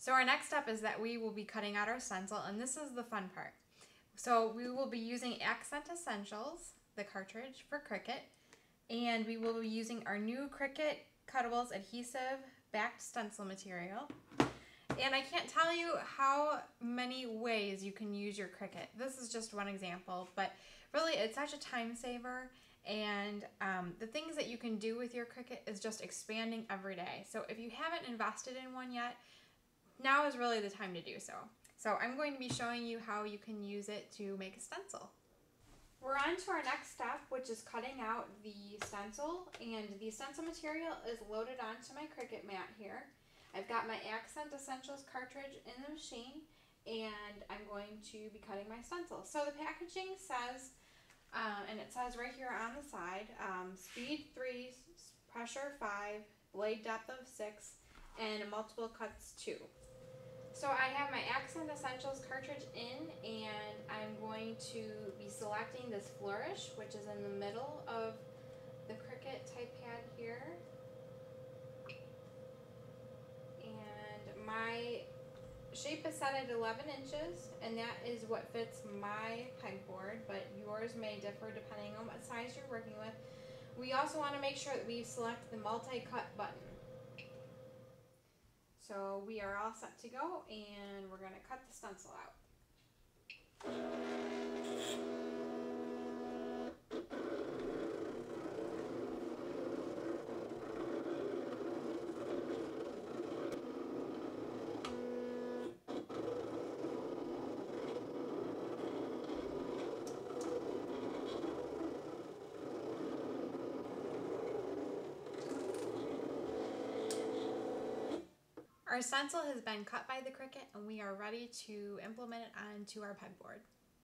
So our next step is that we will be cutting out our stencil, and this is the fun part. So we will be using Accent Essentials, the cartridge for Cricut, and we will be using our new Cricut Cuttables adhesive backed stencil material. And I can't tell you how many ways you can use your Cricut. This is just one example, but really it's such a time saver, and the things that you can do with your Cricut is just expanding every day. So if you haven't invested in one yet, now is really the time to do so. So I'm going to be showing you how you can use it to make a stencil. We're on to our next step, which is cutting out the stencil, and the stencil material is loaded onto my Cricut mat here. I've got my Accent Essentials cartridge in the machine, and I'm going to be cutting my stencil. So the packaging says, and it says right here on the side, speed 3, pressure 5, blade depth of 6, and multiple cuts 2. So I have my Accent Essentials cartridge in, and I'm going to be selecting this flourish, which is in the middle of the Cricut type pad here. And my shape is set at 11 inches, and that is what fits my pegboard, but yours may differ depending on what size you're working with. We also want to make sure that we select the multi-cut button. So we are all set to go, and we're going to cut the stencil out. Our stencil has been cut by the Cricut, and we are ready to implement it onto our pegboard.